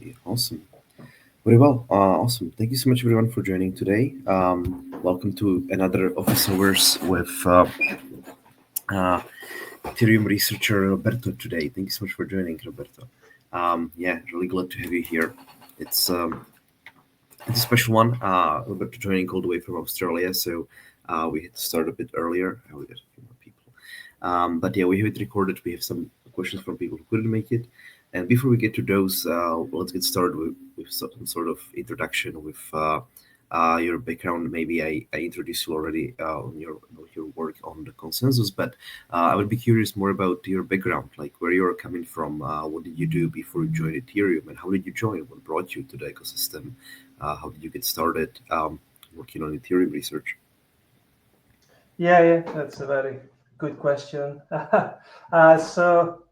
Okay, awesome. Very well. Awesome. Thank you so much, everyone, for joining today. Welcome to another Office Hours with uh, Ethereum researcher Roberto today. Thank you so much for joining, Roberto. Yeah, really glad to have you here. It's um, it's a special one. Roberto joining all the way from Australia, so we had to start a bit earlier. We got a few more people. But yeah, we have it recorded. We have some questions from people who couldn't make it. And before we get to those, let's get started with some sort of introduction with your background. Maybe I introduced you already on your work on the consensus, but I would be curious more about your background, like where you're coming from. What did you do before you joined Ethereum, and how did you join? What brought you to the ecosystem? How did you get started working on Ethereum research? Yeah, that's a very good question. So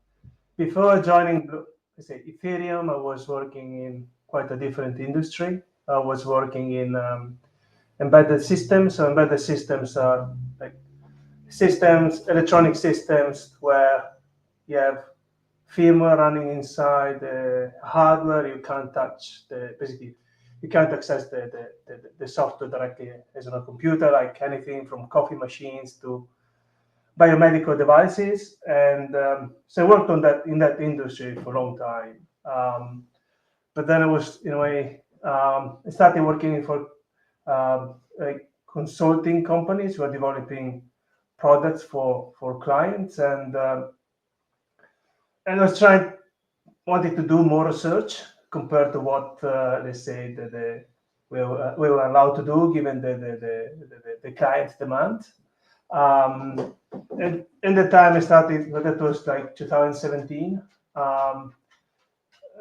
before joining, say Ethereum, I was working in quite a different industry. I was working in embedded systems. So embedded systems are like systems, electronic systems, where you have firmware running inside the hardware. You can't touch the basically. You can't access the software directly as on a computer, like anything from coffee machines to biomedical devices, and so I worked on that in that industry for a long time. But then I was in a way I started working for like consulting companies who are developing products for clients, and I was trying wanted to do more research compared to what let's say we were allowed to do given the client demand. Um, and in the time I started, well, that was like 2017. Um,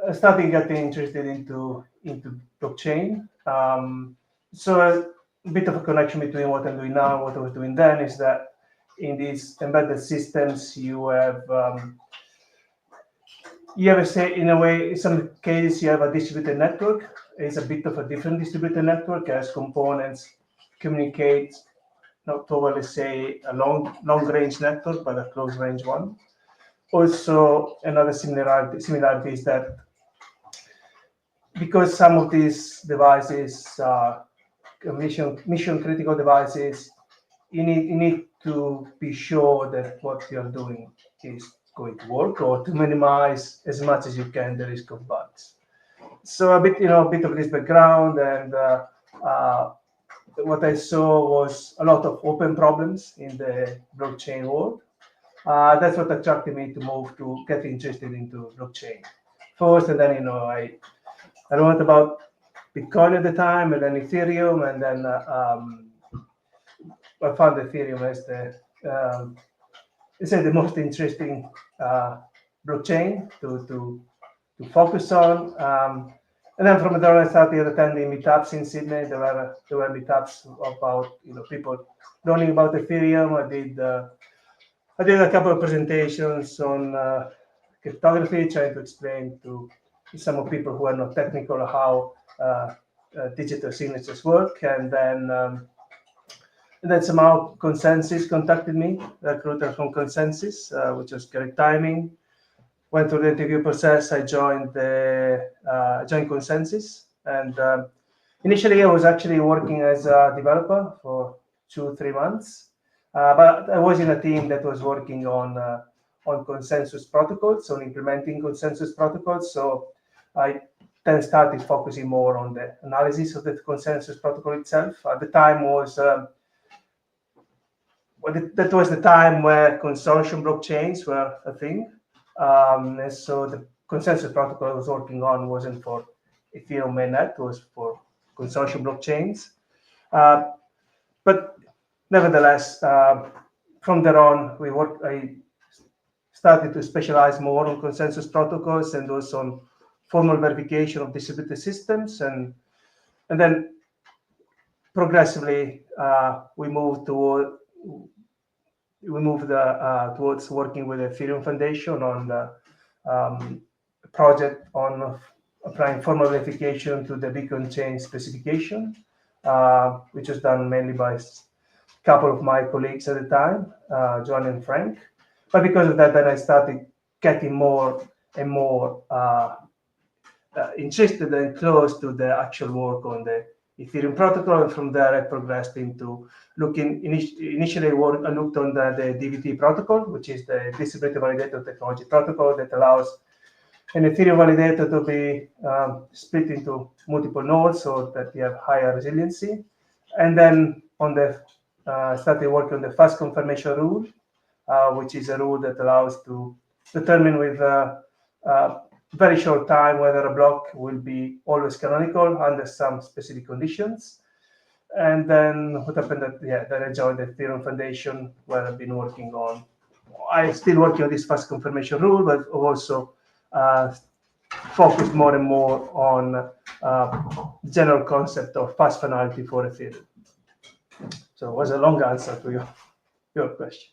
I started getting interested into blockchain. So a bit of a connection between what I'm doing now and what I was doing then is that in these embedded systems you have a say in a way. In some cases, you have a distributed network. It's a bit of a different distributed network as components communicate not over, let's say, a long range network, but a close range one. Also, another similarity is that because some of these devices are mission critical devices, you need to be sure that what you're doing is going to work, or to minimize as much as you can the risk of bugs. So a bit of this background, and what I saw was a lot of open problems in the blockchain world. That's what attracted me to move to get interested into blockchain first, and then I learned about Bitcoin at the time, and then Ethereum, and then I found Ethereum as the most interesting blockchain to focus on. And then from there, I started attending meetups in Sydney. There were meetups about people learning about Ethereum. I did a couple of presentations on cryptography, trying to explain to some of people who are not technical how digital signatures work, and then somehow Consensus contacted me, a recruiter from Consensus, which was great timing. Went through the interview process. I joined Consensus, and initially I was actually working as a developer for 2-3 months, but I was in a team that was working on consensus protocols, on implementing consensus protocols. So I then started focusing more on the analysis of the consensus protocol itself. At the time that was the time where consortium blockchains were a thing. And so the consensus protocol I was working on wasn't for Ethereum mainnet, it was for consortium blockchains. Uh, but nevertheless, from there on, I started to specialize more on consensus protocols and also on formal verification of distributed systems. And then progressively, towards working with the Ethereum Foundation on the project on applying formal verification to the Beacon chain specification, which was done mainly by a couple of my colleagues at the time, John and Frank. But because of that, then I started getting more and more interested and close to the actual work on the Ethereum protocol, and from there I progressed into looking. Initially, I looked on the DVT protocol, which is the distributed validator technology protocol that allows an Ethereum validator to be split into multiple nodes so that you have higher resiliency. And then on the started working on the fast confirmation rule, which is a rule that allows to determine with very short time whether a block will be always canonical under some specific conditions. And then what happened that, then I joined the Ethereum Foundation, where I've been working on, I'm still working on this fast confirmation rule, but also focused more and more on the general concept of fast finality for Ethereum. So it was a long answer to your question.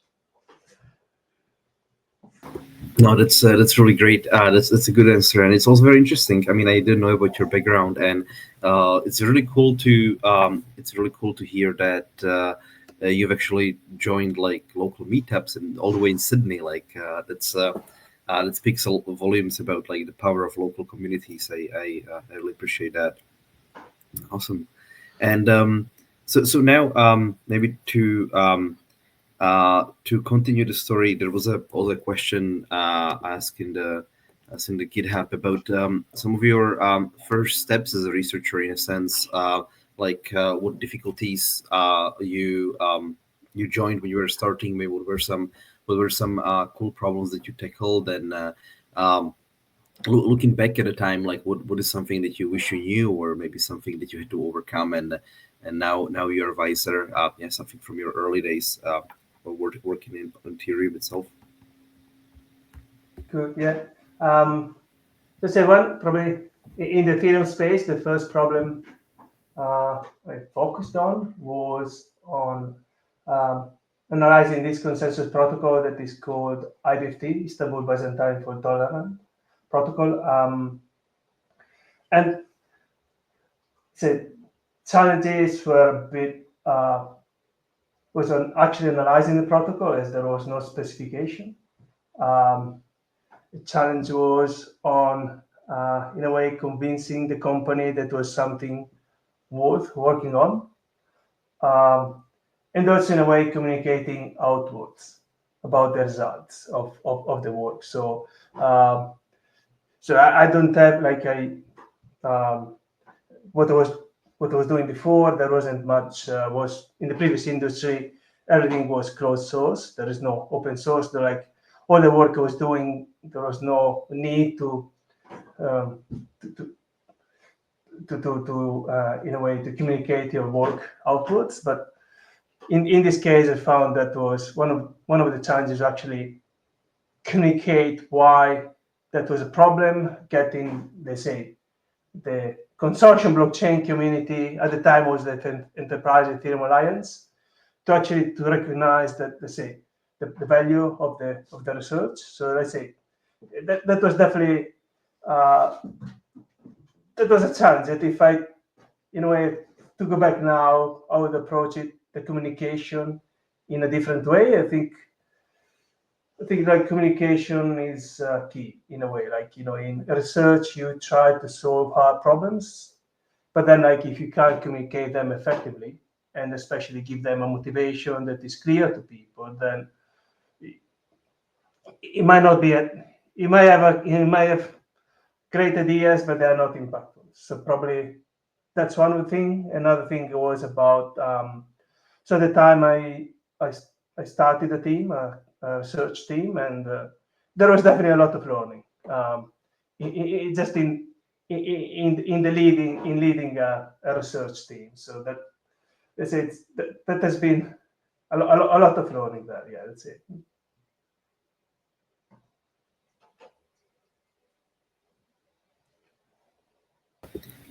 No, that's really great. That's a good answer, and it's also very interesting. I mean, I didn't know about your background, and it's really cool to hear that you've actually joined like local meetups and all the way in Sydney. Like that speaks volumes about like the power of local communities. I really appreciate that. Awesome, and so now maybe to continue the story, there was also a question asked in the GitHub about some of your first steps as a researcher, in a sense, like what difficulties you joined when you were starting. Maybe what were some cool problems that you tackled, and looking back at a time, like what is something that you wish you knew, or maybe something that you had to overcome, and now you're a advisor. Yeah, something from your early days. Working in Ethereum itself. Good, yeah. To say one, probably in the Ethereum space, the first problem I focused on was on analyzing this consensus protocol that is called IBFT, Istanbul Byzantine Fault Tolerant Protocol. And the challenges were a bit was on actually analyzing the protocol, as there was no specification. The challenge was on, in a way, convincing the company that was something worth working on, and also in a way communicating outwards about the results of the work. So, I don't have like what I was doing before. There wasn't much. Was in the previous industry, everything was closed source. There is no open source. Like all the work I was doing, there was no need to in a way to communicate your work outwards. But in this case, I found that was one of the challenges, actually communicate why that was a problem. Getting, they say, the consortium blockchain community at the time was the Enterprise Ethereum Alliance, to actually to recognize that, let's say, the value of the research. So let's say that was definitely that was a challenge. That if I, in a way, to go back now, I would approach it, the communication, in a different way. I think like communication is key in a way. Like, in research, you try to solve hard problems, but then like if you can't communicate them effectively, and especially give them a motivation that is clear to people, then it might not be you might have great ideas, but they are not impactful. So probably that's one thing. Another thing was about so at the time I started a team, a research team, and there was definitely a lot of learning. Just in leading a research team. So that, let's say, that has been a lot of learning there. Yeah, that's it.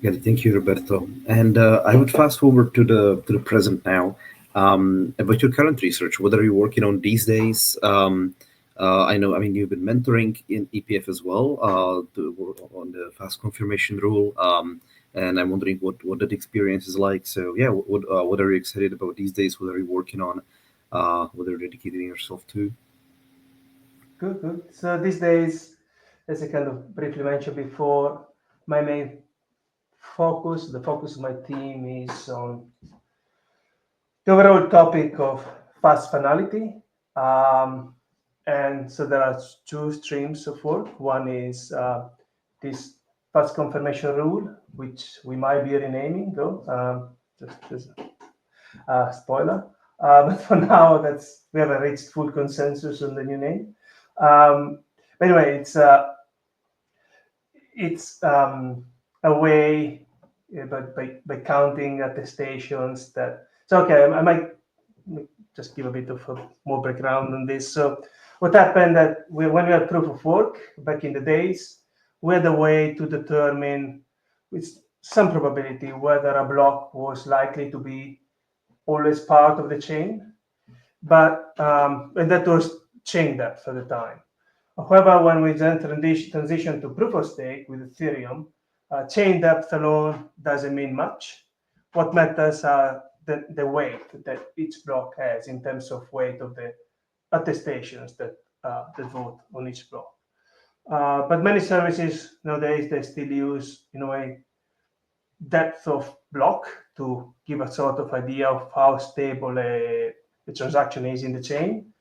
Yeah, thank you, Roberto. And I would fast forward to the present now. About your current research, what are you working on these days? I know, I mean, you've been mentoring in EPF as well, on the fast confirmation rule. And I'm wondering what that experience is like. So yeah, what are you excited about these days? What are you working on? What are you dedicating yourself to? Good. So these days, as I kind of briefly mentioned before, my main focus, the focus of my team is on the overall topic of fast finality. And so there are two streams of work. One is this fast confirmation rule, which we might be renaming, though, just spoiler. But for now, we haven't reached full consensus on the new name. But anyway, it's a way, by counting attestations that. So okay, I might just give a bit of more background on this. So what happened that when we had proof of work back in the days, we had a way to determine with some probability whether a block was likely to be always part of the chain, but and that was chain depth at the time. However, when we then transition to proof of stake with Ethereum, chain depth alone doesn't mean much. What matters are the weight that each block has in terms of weight of the attestations that vote on each block. But many services nowadays, they still use, in a way, depth of block to give a sort of idea of how stable a transaction is in the chain.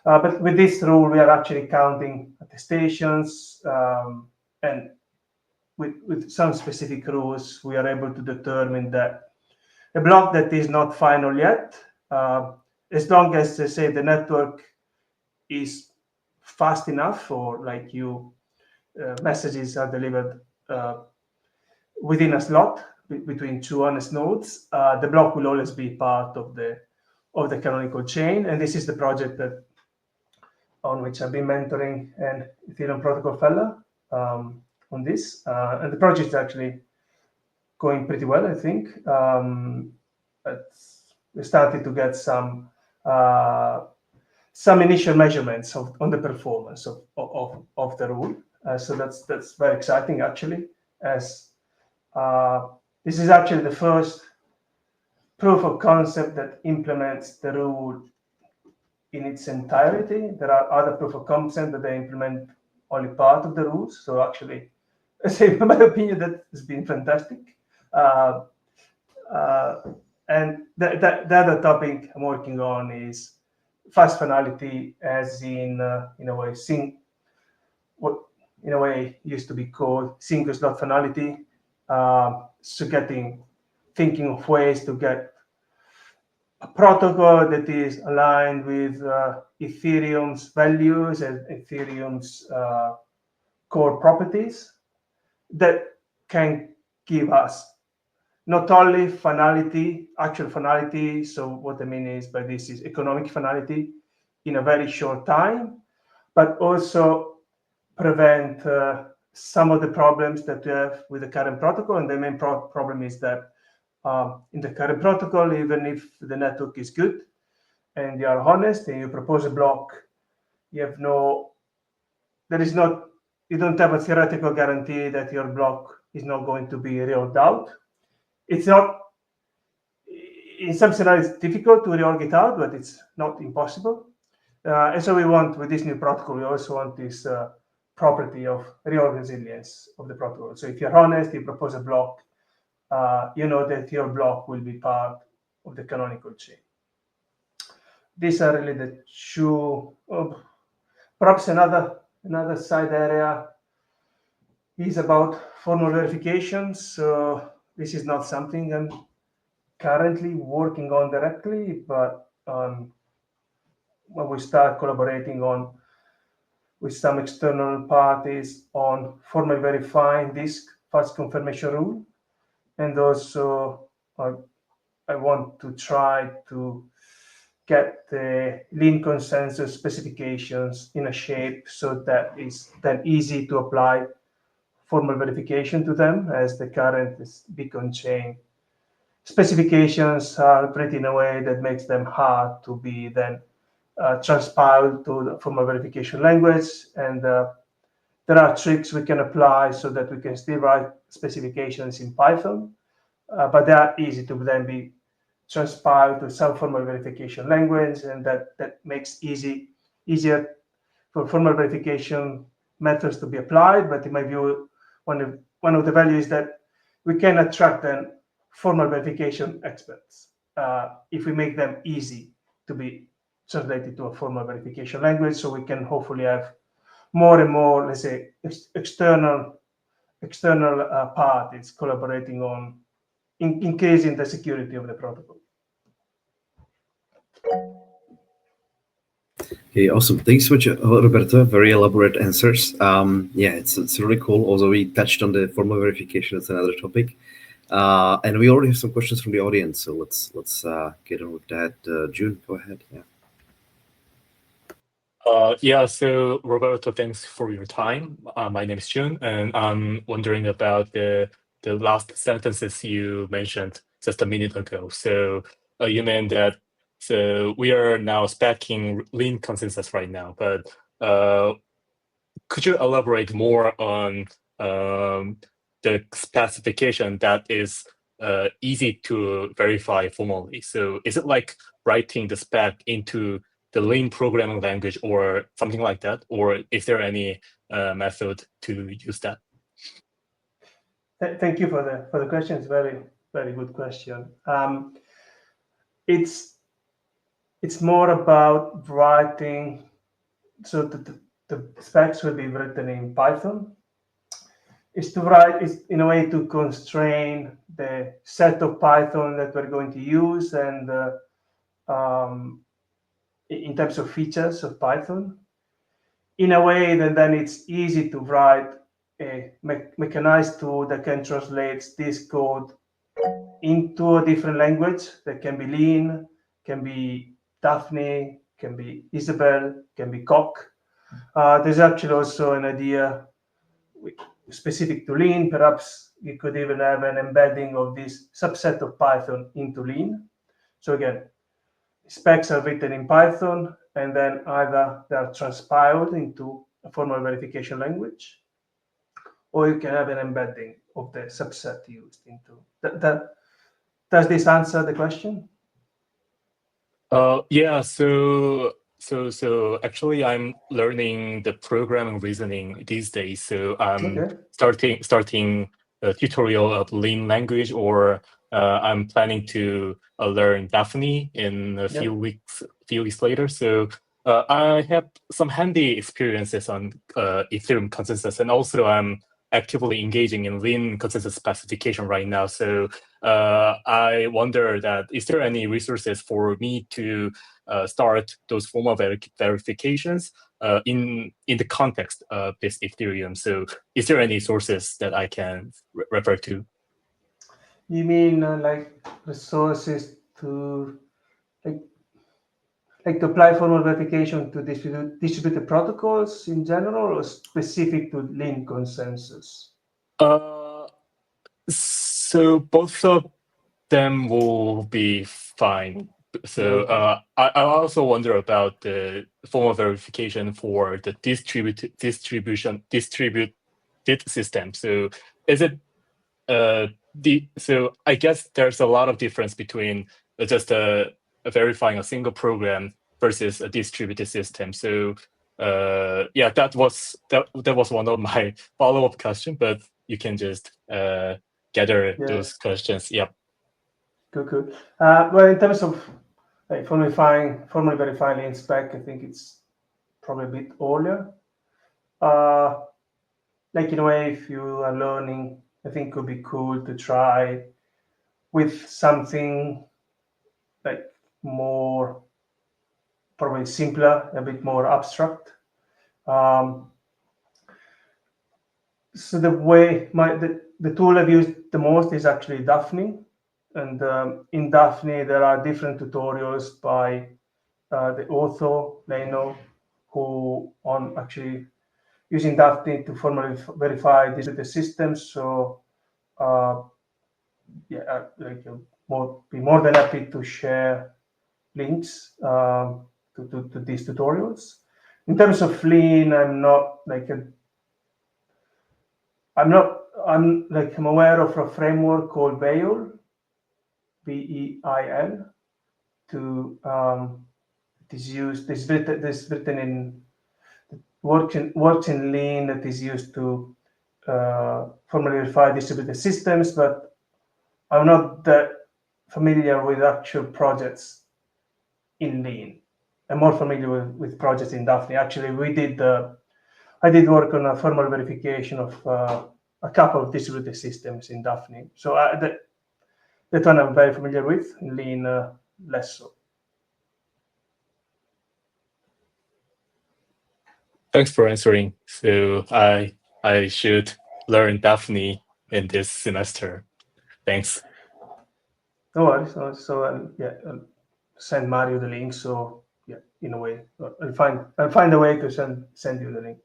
But with this rule, we are actually counting attestations, and with some specific rules, we are able to determine that a block that is not final yet, as long as, say, the network is fast enough, or like messages are delivered within a slot between two honest nodes, the block will always be part of the canonical chain. And this is the project on which I've been mentoring an Ethereum protocol fellow on this, and the project is actually going pretty well, I think. We started to get some initial measurements on the performance of the rule. So that's very exciting, actually, as this is actually the first proof of concept that implements the rule in its entirety. There are other proof of concept that they implement only part of the rules. So actually, I say, in my opinion, that has been fantastic. And the other topic I'm working on is fast finality, as in a way, what in a way used to be called single slot finality. So thinking of ways to get a protocol that is aligned with Ethereum's values and Ethereum's core properties that can give us not only finality, actual finality. So what I mean is by this is economic finality in a very short time, but also prevent some of the problems that we have with the current protocol. And the main problem is that in the current protocol, even if the network is good and you are honest and you propose a block, you don't have a theoretical guarantee that your block is not going to be reorged out. It's not, in some scenarios, it's difficult to reorg it out, but it's not impossible. And so with this new protocol, we also want this property of reorg resilience of the protocol. So if you're honest, you propose a block, you know that your block will be part of the canonical chain. These are really the two. Perhaps another side area is about formal verification. So this is not something I'm currently working on directly, but when we start collaborating with some external parties on formally verifying this fast confirmation rule. And also I want to try to get the lean consensus specifications in a shape so that it's then easy to apply formal verification to them, as the current Beacon chain specifications are written in a way that makes them hard to be then transpiled to the formal verification language. And there are tricks we can apply so that we can still write specifications in Python, but they are easy to then be transpiled to some formal verification language, and that makes easier for formal verification methods to be applied. But in my view, one of one of the values is that we can attract then formal verification experts if we make them easy to be translated to a formal verification language. So we can hopefully have more and more, let's say, external parties collaborating on increasing the security of the protocol. Okay, awesome. Thanks so much, Roberto. Very elaborate answers. Yeah, it's really cool. Also, we touched on the formal verification. That's another topic. And we already have some questions from the audience. So let's get on with that. June, go ahead. Yeah. Yeah, so Roberto, thanks for your time. My name is Jun, and I'm wondering about the last sentences you mentioned just a minute ago. So you meant that we are now speccing lean consensus right now, but could you elaborate more on the specification that is easy to verify formally? So is it like writing the spec into the lean programming language or something like that? Or is there any method to use that? Thank you for the question. It's very good question. It's more about writing. So the specs will be written in Python. Is to write is in a way to constrain the set of Python that we're going to use and in terms of features of Python, in a way that then it's easy to write a mechanized tool that can translate this code into a different language that can be Lean, can be Daphne, can be Isabelle, can be Coq. There's actually also an idea specific to Lean. Perhaps you could even have an embedding of this subset of Python into Lean. So again, specs are written in Python, and then either they are transpiled into a formal verification language, or you can have an embedding of the subset used into that. Does this answer the question? Yeah, so actually I'm learning the programming reasoning these days. So I'm starting a tutorial of Lean language, or I'm planning to learn Daphne in a few weeks later. So I have some handy experiences on Ethereum consensus, and also I'm actively engaging in Lean consensus specification right now. So I wonder that is there any resources for me to start those formal verifications in the context of this Ethereum? So is there any sources that I can refer to? You mean like resources to like to apply formal verification to distributed protocols in general, or specific to Lean consensus? So both of them will be fine. So I also wonder about the formal verification for the distributed system. So is it so I guess there's a lot of difference between just verifying a single program versus a distributed system. So yeah, that was one of my follow-up question, but you can just gather those questions. Yep. Good. Well, in terms of like formally verifying Lean spec, I think it's probably a bit earlier. Like in a way, if you are learning, I think it could be cool to try with something like more, probably simpler, a bit more abstract. So the tool I've used the most is actually Daphne, and in Daphne there are different tutorials by the author Leno, who on actually using Daphne to formally verify distributed systems. So yeah, like be more than happy to share links to these tutorials. In terms of Lean, I'm aware of a framework called Veil, VEIL, to works in Lean, that is used to formally verified distributed systems, but I'm not that familiar with actual projects in Lean. I'm more familiar with projects in Daphne. Actually, I did work on a formal verification of a couple of distributed systems in Daphne. So that one I'm very familiar with. In Lean, less so. Thanks for answering. So I should learn Daphne in this semester. Thanks. No worries. So I'll send Mario the link. So yeah, in a way, I'll find a way to send you the links.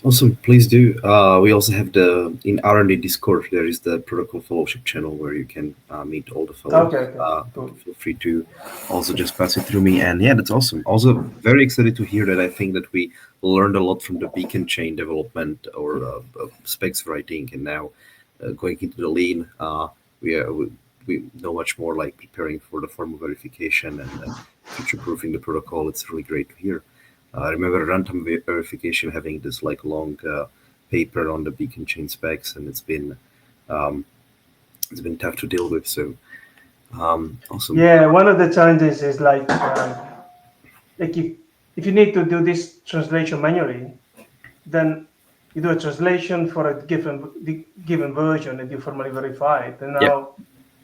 Awesome, please do. We also have in R&D Discord, there is the protocol fellowship channel where you can meet all the fellows. Okay. Cool. Feel free to also just pass it through me. And yeah, that's awesome. Also very excited to hear that. I think that we learned a lot from the beacon chain development or specs writing, and now going into the Lean, we know much more, like preparing for the formal verification and future-proofing the protocol. It's really great to hear. I remember runtime verification having this like long paper on the beacon chain specs, and it's been tough to deal with. So awesome. Yeah, one of the challenges is like if you need to do this translation manually, then you do a translation for a given version and you formally verify it. And now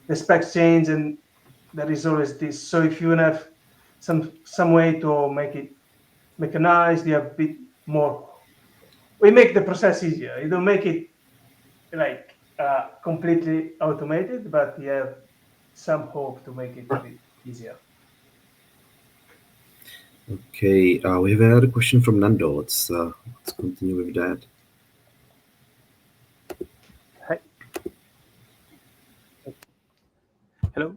the specs change, and there is always this. So if you have some way to make it mechanized, you have a bit more. We make the process easier. You don't make it like completely automated, but you have some hope to make it a bit easier. Okay, we have another question from Nando. Let's continue with that. Hi. Hello.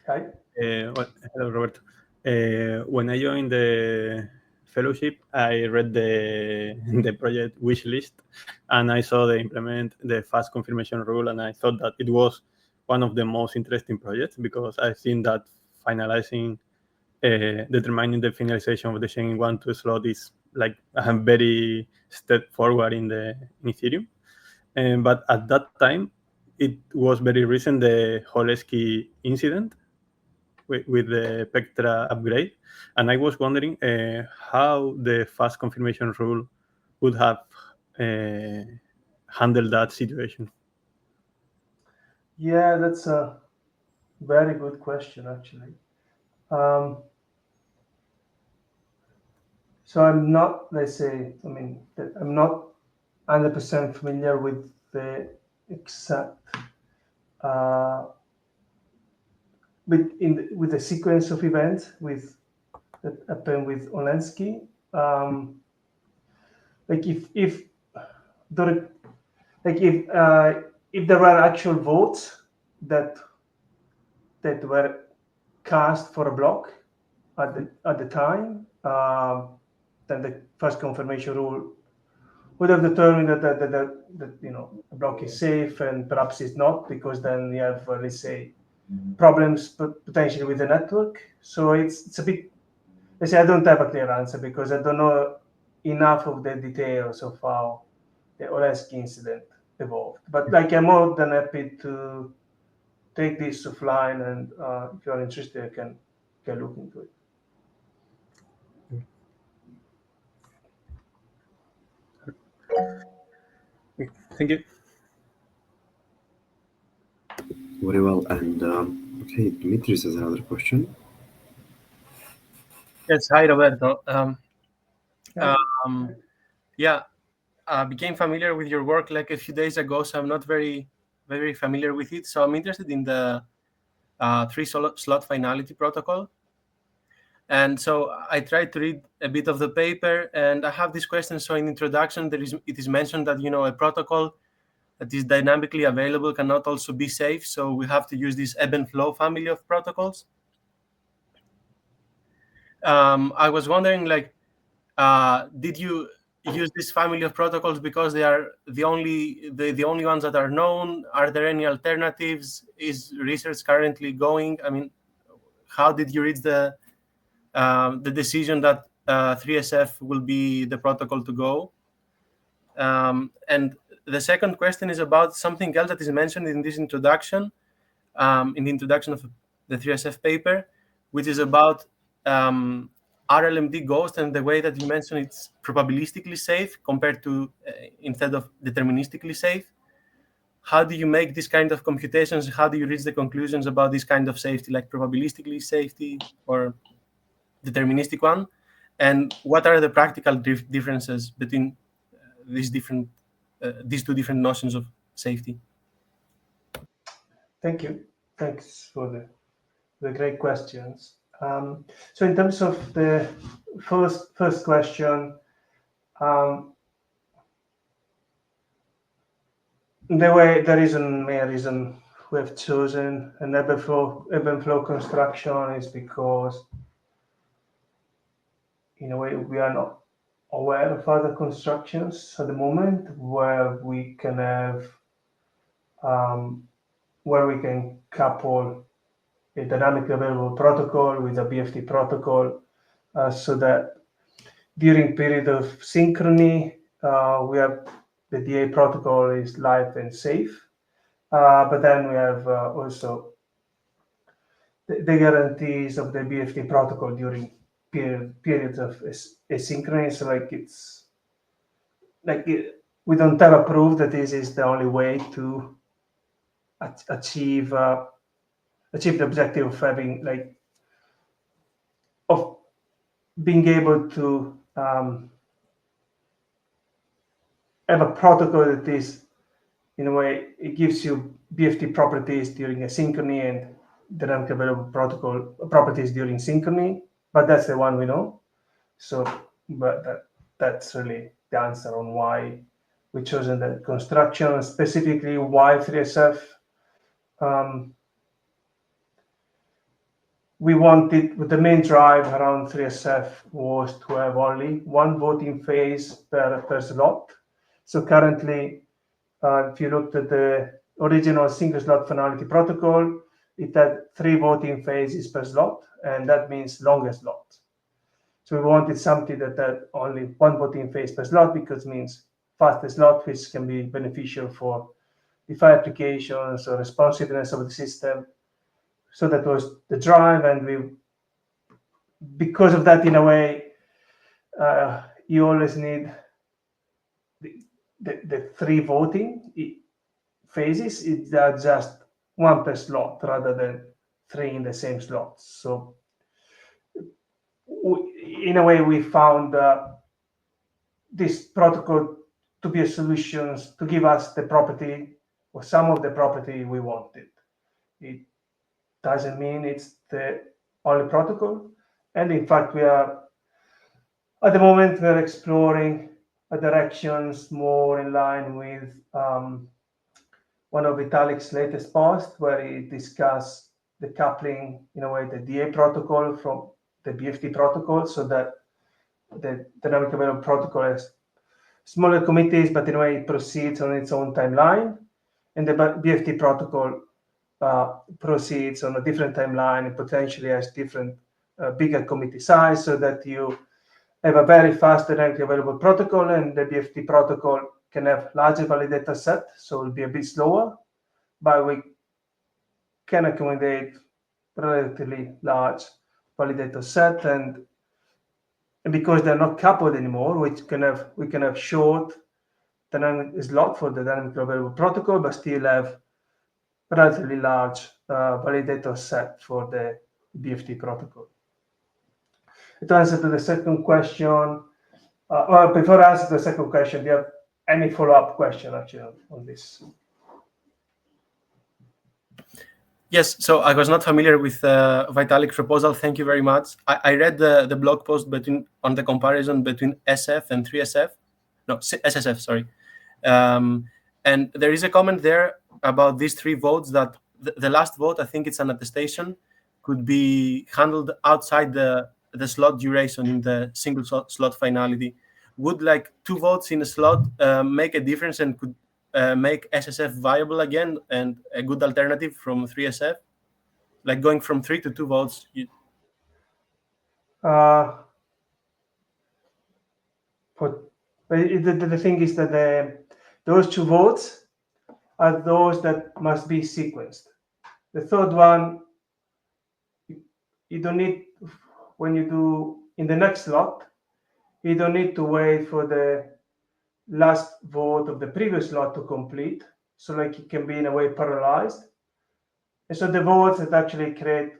Hi. Hello, Roberto. When I joined the fellowship, I read the project wish list, and I saw they implement the fast confirmation rule, and I thought that it was one of the most interesting projects because I think that determining the finalization of the chain in 1-2 slot is like a very step forward in Ethereum. But at that time, it was very recent, the Holesky incident with the Pectra upgrade. And I was wondering how the fast confirmation rule would have handled that situation. Yeah, that's a very good question, actually. So I'm not, I'm not 100% familiar with the exact with the sequence of events that happened with Olensky. Like if there were actual votes that were cast for a block at the time, then the first confirmation rule would have determined that a block is safe and perhaps it's not, because then you have let's say problems potentially with the network. So it's a bit, let's say, I don't have a clear answer because I don't know enough of the details of how the Olensky incident evolved. But like, I'm more than happy to take this offline, and if you're interested, I can look into it. Thank you. Very well. And okay, Dimitris has another question. Yes, hi Roberto. I became familiar with your work like a few days ago, so I'm not very familiar with it. So I'm interested in the 3-slot finality protocol. And so I tried to read a bit of the paper, and I have this question. So in introduction, it is mentioned that a protocol that is dynamically available cannot also be safe. So we have to use this ebb and flow family of protocols. I was wondering, like, did you use this family of protocols because they are the only ones that are known? Are there any alternatives? Is research currently going? I mean, how did you reach the decision that 3SF will be the protocol to go? And the second question is about something else that is mentioned in this introduction, in the introduction of the 3SF paper, which is about RLMD ghost and the way that you mentioned it's probabilistically safe compared to instead of deterministically safe. How do you make this kind of computations? How do you reach the conclusions about this kind of safety, like probabilistically safety or deterministic one? And what are the practical differences between these two different notions of safety? Thank you. Thanks for the great questions. So in terms of the first question, the main reason we have chosen an ebb and flow construction is because, in a way, we are not aware of other constructions at the moment where we can have where we can couple a dynamically available protocol with a BFT protocol, so that during period of synchrony, we have the DA protocol is live and safe, but then we have also the guarantees of the BFT protocol during periods of asynchronous. So we don't have a proof that this is the only way to achieve the objective of having of being able to have a protocol that is, in a way, it gives you BFT properties during asynchrony and dynamically available protocol properties during synchrony, but that's the one we know. So, but that's really the answer on why we chosen that construction, specifically why 3SF. We wanted, the main drive around 3SF was to have only one voting phase per slot. So currently, if you looked at the original single slot finality protocol, it had 3 voting phases per slot, and that means longer slot. So we wanted something that had only 1 voting phase per slot, because it means faster slot, which can be beneficial for DeFi applications or responsiveness of the system. So that was the drive, and because of that, in a way, you always need the 3 voting phases. It's just 1 per slot rather than 3 in the same slot. So in a way, we found this protocol to be a solution to give us the property or some of the property we wanted. It doesn't mean it's the only protocol. And in fact, at the moment, we're exploring directions more in line with one of Vitalik's latest posts, where he discussed the coupling, in a way, the DA protocol from the BFT protocol, so that the dynamic available protocol has smaller committees, but in a way it proceeds on its own timeline, and the BFT protocol proceeds on a different timeline and potentially has different bigger committee size, so that you have a very fast dynamically available protocol, and the BFT protocol can have larger validator set, so it'll be a bit slower, but we can accommodate relatively large validator set, and because they're not coupled anymore, we can have short dynamic slot for the dynamically available protocol, but still have relatively large validator set for the BFT protocol. To answer to the second question, well, before I answer the second question, do you have any follow-up question actually on this? Yes, so I was not familiar with Vitalik's proposal. Thank you very much. I read the blog post on the comparison between SF and 3SF. No, SSF, sorry. And there is a comment there about these 3 votes, that the last vote, I think it's an attestation, could be handled outside the slot duration in the single slot finality. Would 2 votes in a slot make a difference and could make SSF viable again and a good alternative from 3SF? Like going from 3 to 2 votes? But the thing is that those 2 votes are those that must be sequenced. The third one, you don't need, when you do in the next slot, you don't need to wait for the last vote of the previous slot to complete. So like it can be in a way parallelized. And so the votes that actually create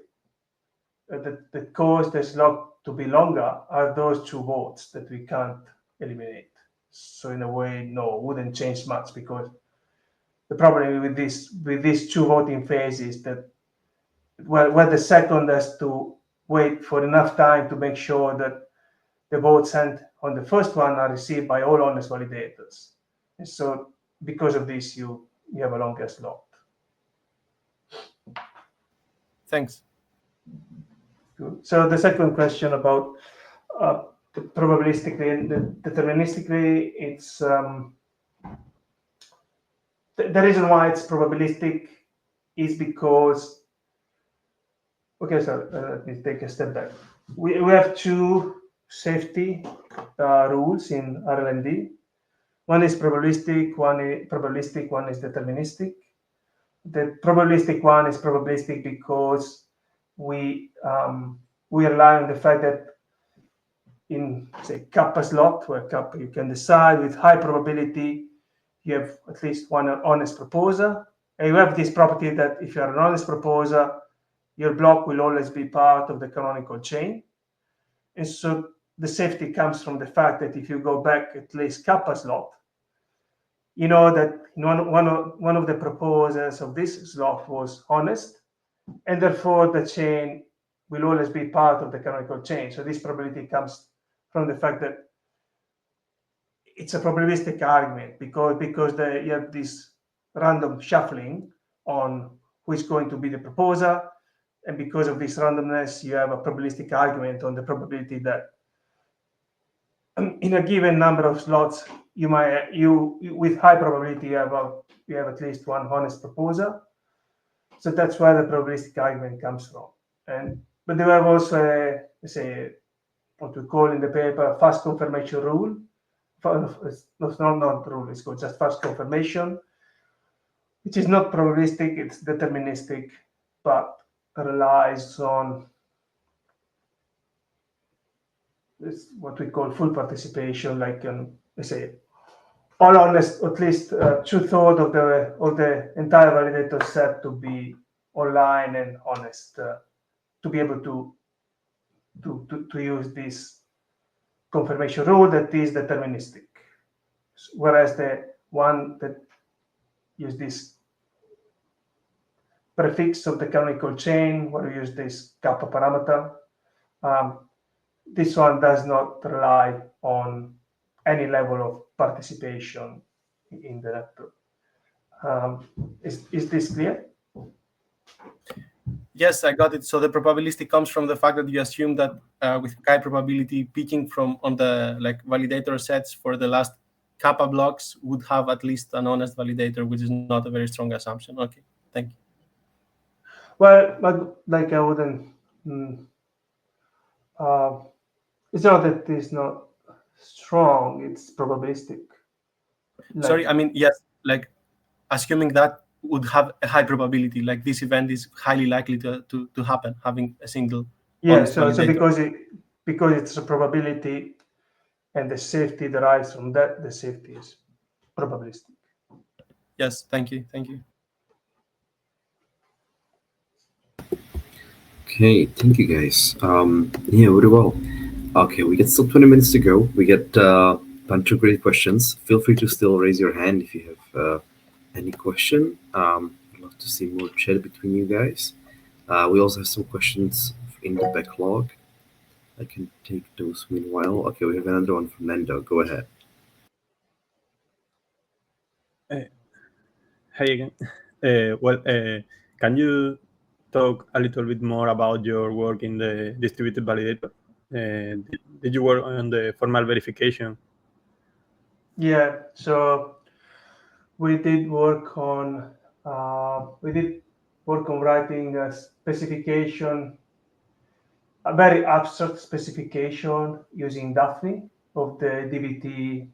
that cause the slot to be longer are those 2 votes that we can't eliminate. So in a way, no, wouldn't change much, because the problem with these 2 voting phases is that where the second has to wait for enough time to make sure that the votes sent on the first one are received by all honest validators. And so because of this, you have a longer slot. Thanks. Good. So the second question about probabilistically and deterministically, it's the reason why it's probabilistic is because, okay, so let me take a step back. We have 2 safety rules in RLND. One is probabilistic, one is deterministic. The probabilistic one is probabilistic because we rely on the fact that in, say, kappa slot, where kappa you can decide with high probability, you have at least one honest proposer. And you have this property that if you're an honest proposer, your block will always be part of the canonical chain. And so the safety comes from the fact that if you go back at least kappa slot, you know that one of the proposers of this slot was honest, and therefore the chain will always be part of the canonical chain. So this probability comes from the fact that it's a probabilistic argument, because you have this random shuffling on who is going to be the proposer, and because of this randomness, you have a probabilistic argument on the probability that in a given number of slots, you with high probability you have at least one honest proposer. So that's where the probabilistic argument comes from. But there have also let's say what we call in the paper fast confirmation rule. It's not rule, it's called just fast confirmation, which is not probabilistic, it's deterministic, but relies on this, what we call full participation, like let's say all honest, at least 2/3 of the entire validator set to be online and honest, to be able to use this confirmation rule that is deterministic. Whereas the one that use this prefix of the canonical chain, where we use this kappa parameter, this one does not rely on any level of participation in the network. Is this clear? Yes, I got it. So the probabilistic comes from the fact that you assume that with high probability, picking from on the validator sets for the last kappa blocks would have at least an honest validator, which is not a very strong assumption. Okay, thank you. Well, like I wouldn't. It's not that it's not strong; it's probabilistic. Sorry, I mean, yes, assuming that would have a high probability, like this event is highly likely to happen, having a single. Yeah, so because it's a probability, and the safety derives from that, the safety is probabilistic. Yes, thank you. Okay, thank you guys. Yeah, very well. Okay, we get still 20 minutes to go. We get a bunch of great questions. Feel free to still raise your hand if you have any question. I'd love to see more chat between you guys. We also have some questions in the backlog. I can take those meanwhile. Okay, we have another one from Nando. Go ahead. Hey again. Can you talk a little bit more about your work in the distributed validator? Did you work on the formal verification? Yeah, so we did work on writing a specification, a very abstract specification using Daphne of the DBT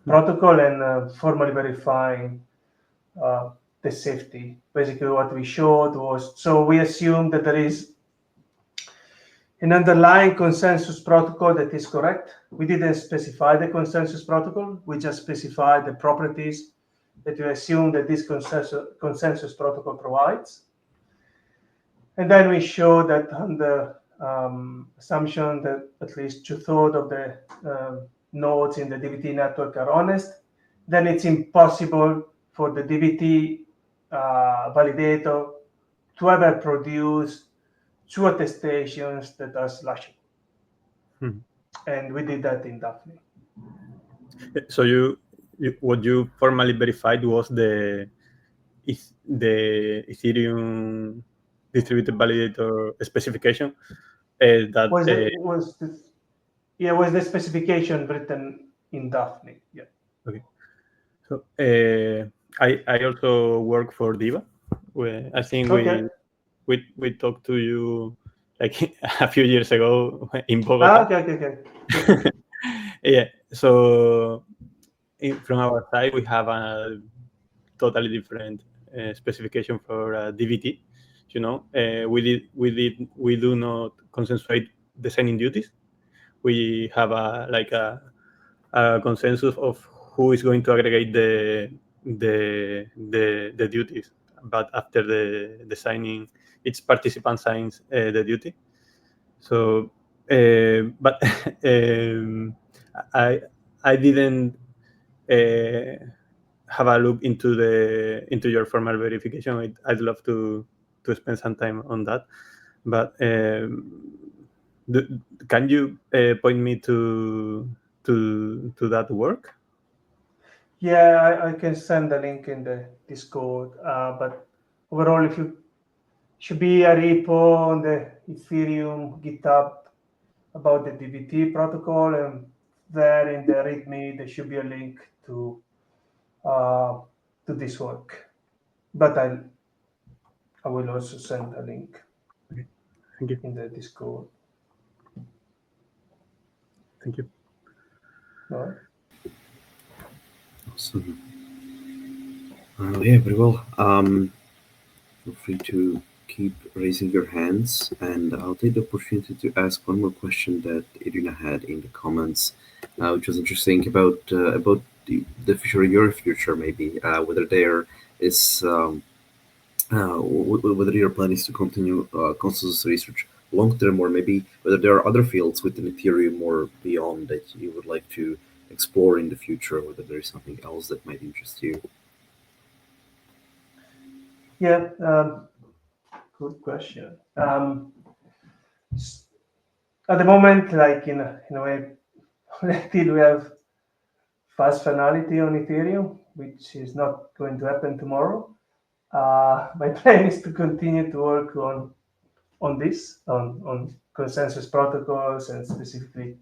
protocol and formally verifying the safety. Basically, what we showed was, so we assume that there is an underlying consensus protocol that is correct. We didn't specify the consensus protocol. We just specified the properties that we assume that this consensus protocol provides. And then we show that under assumption that at least 2/3 of the nodes in the DVT network are honest, then it's impossible for the DVT validator to ever produce 2 attestations that are slashable. And we did that in Daphne. So what you formally verified was the Ethereum distributed validator specification. That was the specification written in Daphne. Yeah. Okay. So I also work for Diva. I think we talked to you like a few years ago in Bogota. Okay. Yeah. So from our side, we have a totally different specification for DVT. You know, we do not consensuate designing duties. We have a consensus of who is going to aggregate the duties, but after the designing, each participant signs the duty. So, but I didn't have a look into your formal verification. I'd love to spend some time on that, but can you point me to that work? Yeah, I can send the link in the Discord. But overall, if you should be a repo on the Ethereum GitHub about the DVT protocol, and there in the README there should be a link to this work. But I will also send a link. Okay. Thank you. In the Discord. Thank you. All right. Awesome. Yeah, very well. Feel free to keep raising your hands, and I'll take the opportunity to ask one more question that Irina had in the comments, which was interesting about the future, your future, maybe whether there is whether your plan is to continue consensus research long term, or maybe whether there are other fields within Ethereum or beyond that you would like to explore in the future, whether there is something else that might interest you. Yeah, good question. At the moment, like in a way, still we have fast finality on Ethereum, which is not going to happen tomorrow. My plan is to continue to work on consensus protocols and specifically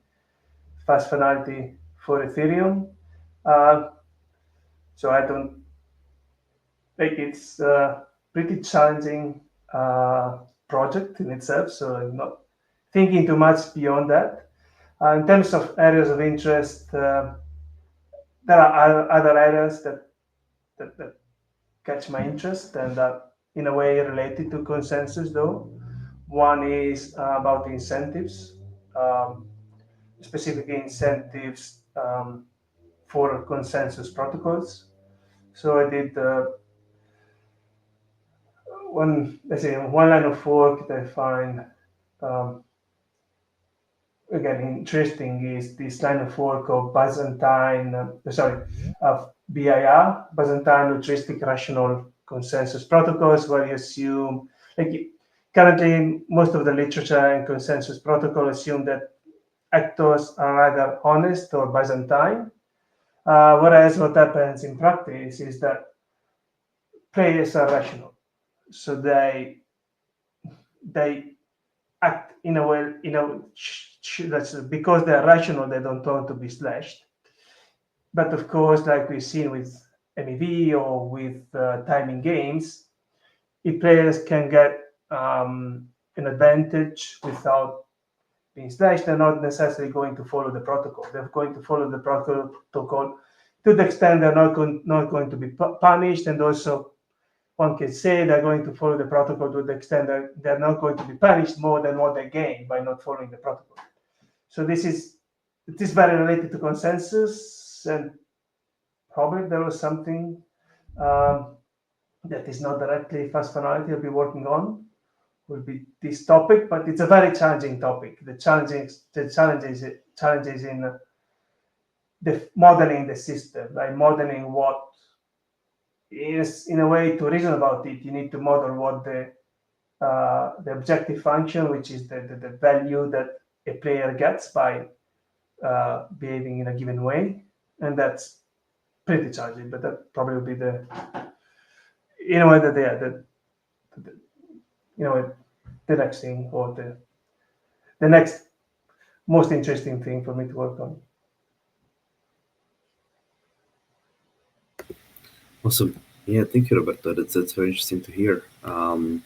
fast finality for Ethereum. So I don't like it's a pretty challenging project in itself. So I'm not thinking too much beyond that. In terms of areas of interest, there are other areas that catch my interest and are in a way related to consensus though. One is about incentives, specifically incentives for consensus protocols. So I did one line of work that I find again interesting is this line of work of BIR, Byzantine heuristic rational consensus protocols, where you assume, currently most of the literature in consensus protocol assume that actors are either honest or Byzantine, whereas what happens in practice is that players are rational, so they act in a way, that's because they're rational, they don't want to be slashed. But of course, like we've seen with MEV or with timing games, if players can get an advantage without being slashed, they're not necessarily going to follow the protocol. They're going to follow the protocol to the extent they're not going to be punished, and also one can say they're going to follow the protocol to the extent that they're not going to be punished more than what they gain by not following the protocol. So this is very related to consensus, and probably there was something that is not directly fast finality I'll be working on, will be this topic, but it's a very challenging topic. The challenges in the modeling the system, like modeling what is, in a way, to reason about it, you need to model what the objective function, which is the value that a player gets by behaving in a given way, and that's pretty challenging. But that probably will be the next thing, or the next most interesting thing for me to work on. Awesome. Yeah, thank you, Roberto. That's very interesting to hear. Awesome.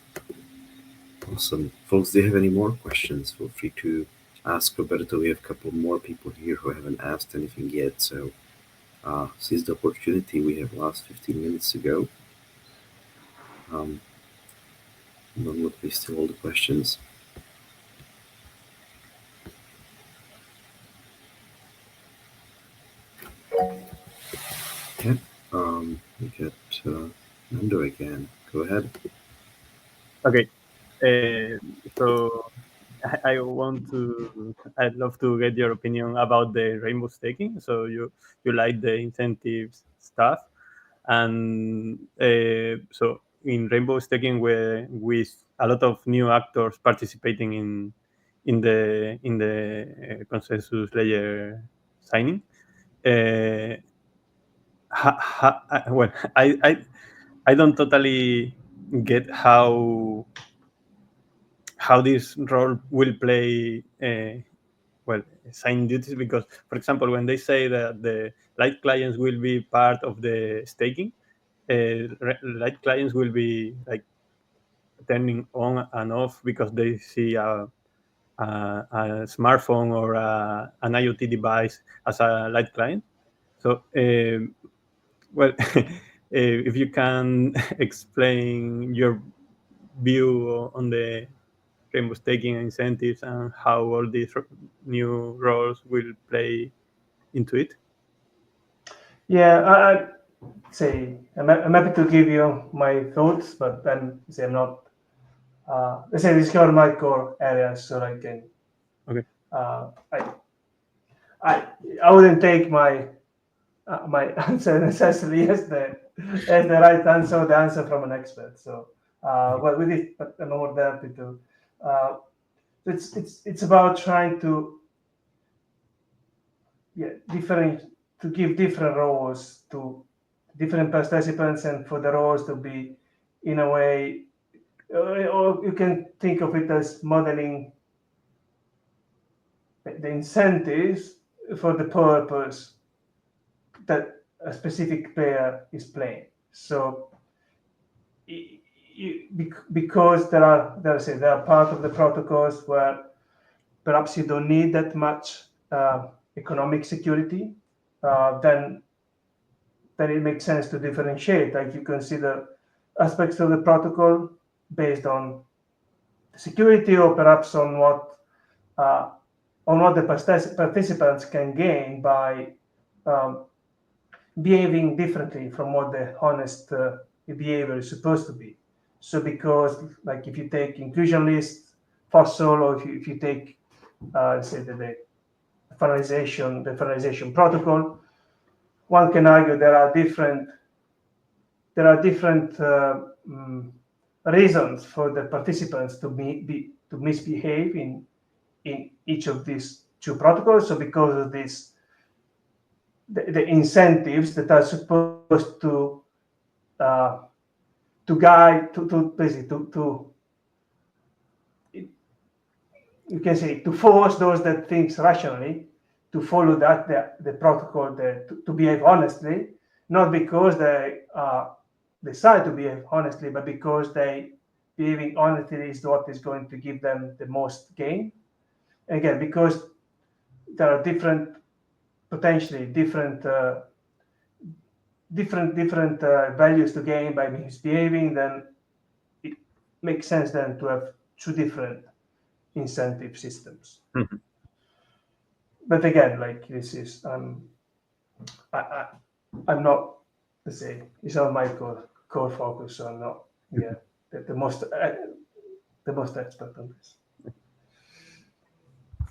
Folks, do you have any more questions? Feel free to ask Roberto. We have a couple more people here who haven't asked anything yet, so seize the opportunity. We have last 15 minutes to go. Don't look waste all the questions. Okay. We got Nando again. Go ahead. Okay. So I'd love to get your opinion about the rainbow staking. So you like the incentives stuff, and so in rainbow staking, with a lot of new actors participating in the consensus layer signing. Well, I don't totally get how this role will play sign duties, because, for example, when they say that the light clients will be part of the staking, light clients will be like turning on and off because they see a smartphone or an IoT device as a light client. So well, if you can explain your view on the rainbow staking incentives and how all these new roles will play into it. Yeah, I'd say I'm happy to give you my thoughts, but then say I'm not. Let's say these are my core areas, so I can. Okay. I wouldn't take my answer necessarily as the right answer, or the answer from an expert. So, but with it, but I'm more than happy to. It's about trying to give different roles to different participants, and for the roles to be, in a way, or you can think of it as modeling the incentives for the purpose that a specific player is playing. So because there are part of the protocols where perhaps you don't need that much economic security, then it makes sense to differentiate. Like, you consider aspects of the protocol based on security, or perhaps on what the participants can gain by behaving differently from what the honest behavior is supposed to be. So, because, like, if you take inclusion list, fossil, or if you take say the finalization protocol, one can argue there are different reasons for the participants to misbehave in each of these two protocols. So because of this, the incentives that are supposed to guide, to basically you can say, to force those that think rationally to follow the protocol, to behave honestly, not because they decide to behave honestly, but because behaving honestly is what is going to give them the most gain. Again, because there are potentially different different values to gain by misbehaving, then it makes sense then to have two different incentive systems. Mm-hmm. But again, like this is I'm not, let's say, it's not my core focus, so I'm not the most expert on this.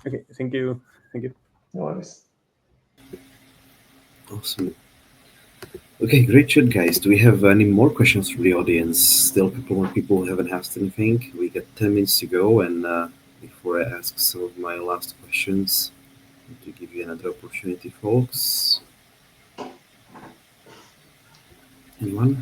Okay, thank you. No worries. Awesome. Okay, great shit, guys. Do we have any more questions from the audience? Still, more people haven't asked anything. We got 10 minutes to go, and before I ask some of my last questions, to give you another opportunity, folks. Anyone?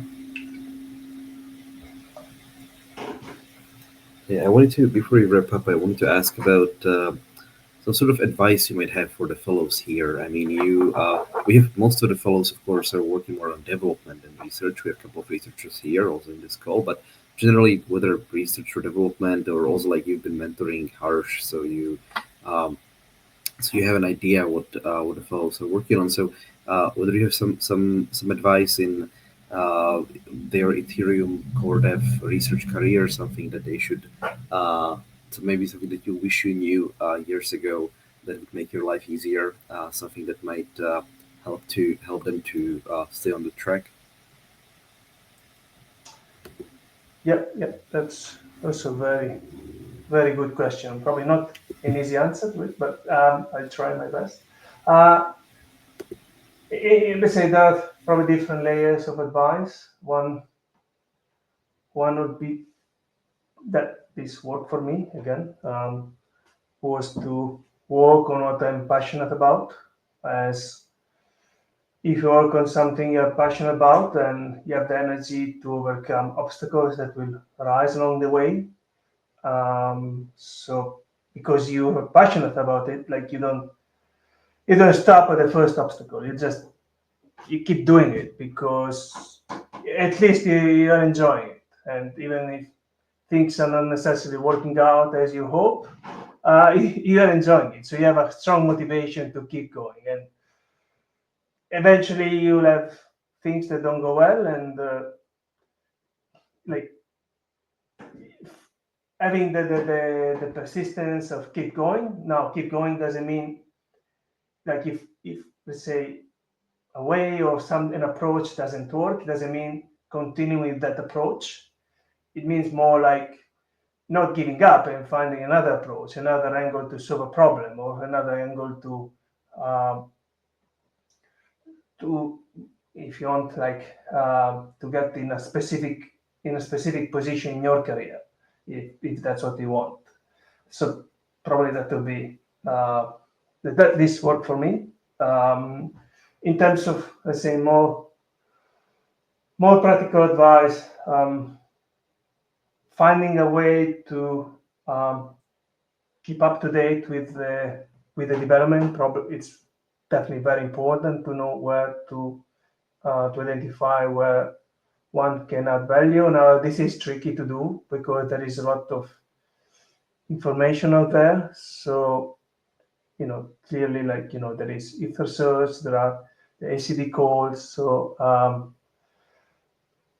Yeah, I wanted to, before we wrap up, I wanted to ask about some sort of advice you might have for the fellows here. I mean, we have most of the fellows, of course, are working more on development and research. We have a couple of researchers here also in this call, but generally, whether research or development, or also like you've been mentoring Harsh, so you have an idea what the fellows are working on. So whether you have some advice in their Ethereum core dev research career, something that they should, so maybe something that you wish you knew years ago that would make your life easier, something that might help them to stay on the track. Yeah, that's also a very, very good question. Probably not an easy answer to it, but I'll try my best. Let's say there are probably different layers of advice. One would be that this worked for me again, was to work on what I'm passionate about. As if you work on something you're passionate about, then you have the energy to overcome obstacles that will arise along the way. So because you are passionate about it, like you don't stop at the first obstacle. You keep doing it because at least you're enjoying it. And even if things are not necessarily working out as you hope, you are enjoying it. So you have a strong motivation to keep going. And eventually you'll have things that don't go well, and like having the persistence of keep going. Now, keep going doesn't mean like if let's say a way or an approach doesn't work, it doesn't mean continuing with that approach. It means more like not giving up and finding another approach, another angle to solve a problem, or another angle to if you want, like to get in a specific position in your career, if that's what you want. So probably that will be that this worked for me. In terms of, let's say, more practical advice, finding a way to keep up to date with the development. Probably it's definitely very important to know where to identify where one can add value. Now, this is tricky to do because there is a lot of information out there. So, clearly, like, there is Ether search, there are the ACD calls. So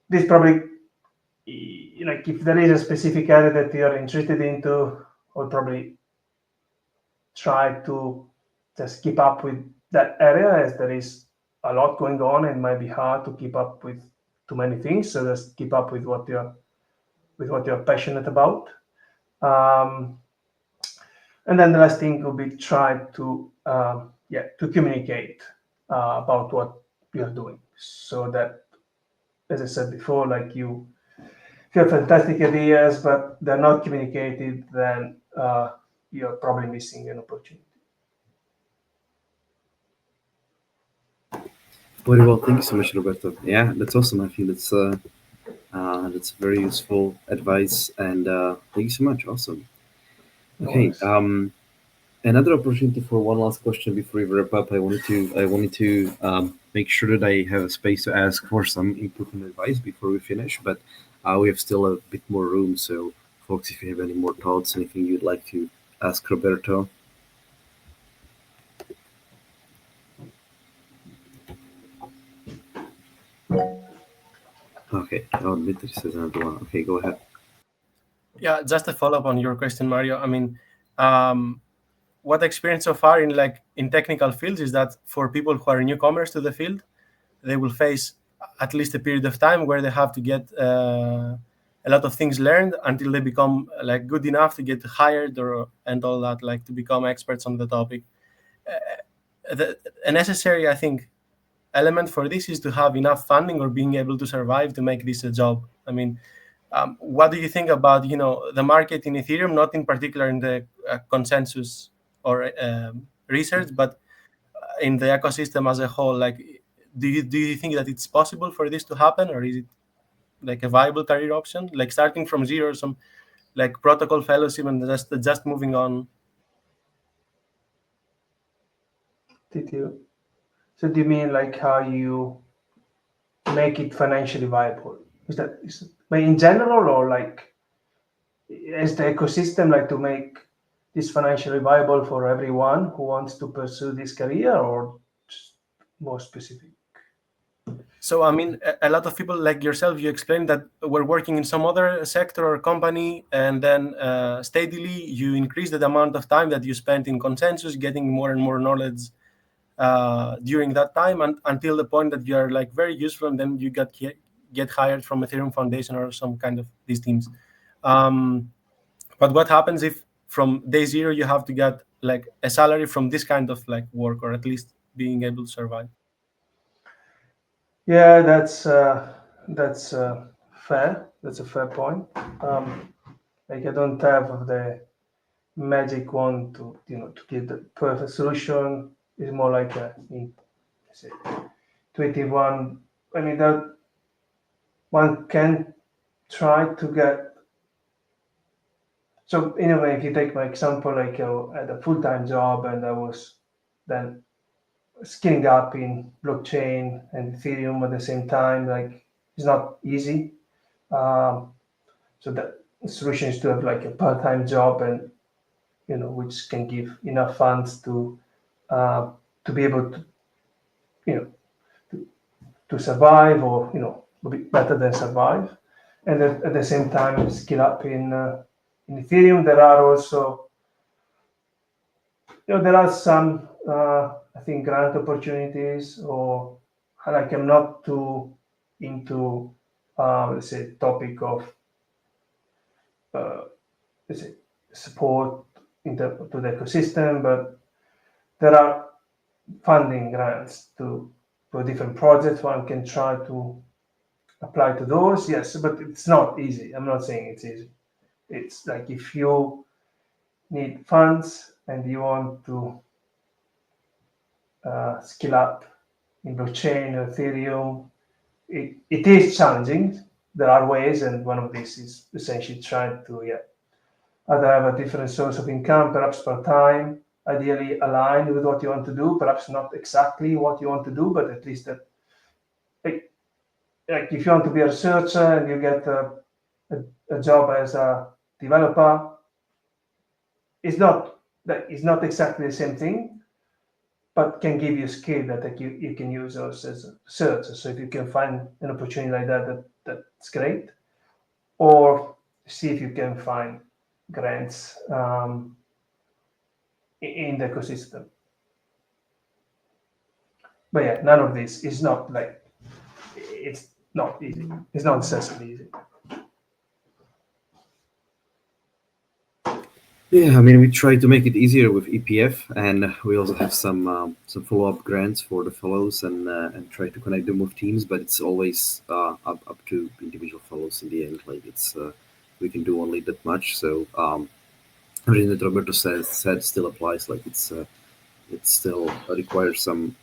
this probably, like, if there is a specific area that you're interested into, I'll probably try to just keep up with that area, as there is a lot going on and it might be hard to keep up with too many things. So just keep up with what you're passionate about. And then the last thing would be try to communicate about what you're doing, so that, as I said before, like if you have fantastic ideas but they're not communicated, then you're probably missing an opportunity. Very well, thank you so much, Roberto. Yeah, that's awesome. I feel that's very useful advice, and thank you so much. Awesome. Okay. Another opportunity for one last question before we wrap up. I wanted to make sure that I have a space to ask for some input and advice before we finish, but we have still a bit more room. So, folks, if you have any more thoughts, anything you'd like to ask Roberto. Okay. Oh, Dmitry says another one. Okay, go ahead. Yeah, just a follow up on your question, Mario. I mean, what I experienced so far in technical fields is that for people who are newcomers to the field, they will face at least a period of time where they have to get a lot of things learned until they become like good enough to get hired and all that, like to become experts on the topic. A necessary, I think, element for this is to have enough funding or being able to survive to make this a job. I mean, what do you think about the market in Ethereum, not in particular in the consensus or research, but in the ecosystem as a whole? Like, do you think that it's possible for this to happen, or is it like a viable career option, like starting from zero, some like protocol fellowship and just moving on? So do you mean like how you make it financially viable? Is but in general, or like is the ecosystem like to make this financially viable for everyone who wants to pursue this career, or just more specific? So, I mean, a lot of people like yourself, you explained that we're working in some other sector or company, and then steadily you increase the amount of time that you spend in consensus, getting more and more knowledge during that time, and until the point that you are like very useful, and then you get hired from Ethereum Foundation or some kind of these teams. But what happens if from day zero you have to get like a salary from this kind of like work, or at least being able to survive? Yeah, that's fair. That's a fair point. Like I don't have the magic wand to to give the perfect solution. It's more like a say, intuitive one. I mean that one can try to get. So anyway, if you take my example, like I had a full-time job and I was then scaling up in blockchain and Ethereum at the same time, like it's not easy. So the solution is to have like a part-time job, and which can give enough funds to be able to to survive, or be better than survive, and at the same time skill up in Ethereum. There are also there are some I think grant opportunities, or like I'm not too into let's say topic of let's say support to the ecosystem, but there are funding grants for different projects. One can try to apply to those, yes, but it's not easy. I'm not saying it's easy. It's like if you need funds and you want to skill up in blockchain or Ethereum, it is challenging. There are ways, and one of these is essentially trying to either have a different source of income, perhaps part time, ideally aligned with what you want to do, perhaps not exactly what you want to do, but at least that, like if you want to be a researcher and you get a job as a developer, it's not exactly the same thing, but can give you skill that like you can use also as a researcher. So if you can find an opportunity like that's great. Or see if you can find grants in the ecosystem. But yeah, none of this is not like it's not easy. It's not necessarily easy. Yeah, I mean, we try to make it easier with EPF, and we also have some follow-up grants for the fellows, and try to connect them with teams. But it's always up to individual fellows in the end. Like it's we can do only that much. So everything that Roberto said still applies. Like it still requires some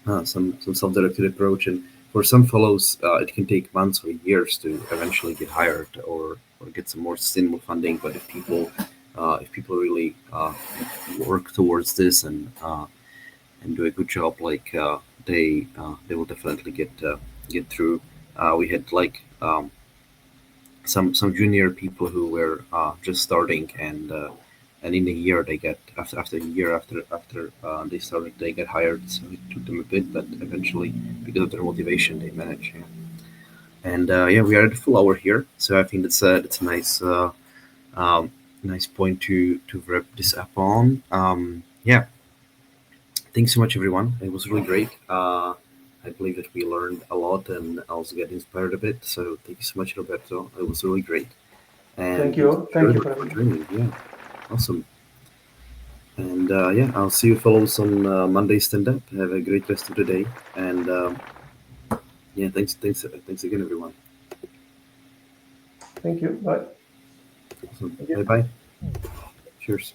self-directed approach, and for some fellows, it can take months or years to eventually get hired or get some more sustainable funding. But if people really work towards this and do a good job, like they will definitely get through. We had like some junior people who were just starting, and in a year they get after a year after they started, they get hired. So it took them a bit, but eventually because of their motivation they managed. Yeah. And yeah, we are at a full hour here, so I think it's a nice nice point to wrap this up on. Yeah, thanks so much, everyone. It was really great. I believe that we learned a lot and also get inspired a bit. So thank you so much, Roberto. It was really great. And Thank you. Thank you for joining. Yeah, awesome. And yeah, I'll see you fellows on Monday stand up. Have a great rest of the day. And yeah, thanks again, everyone. Thank you. Bye. Awesome. Bye bye. Cheers.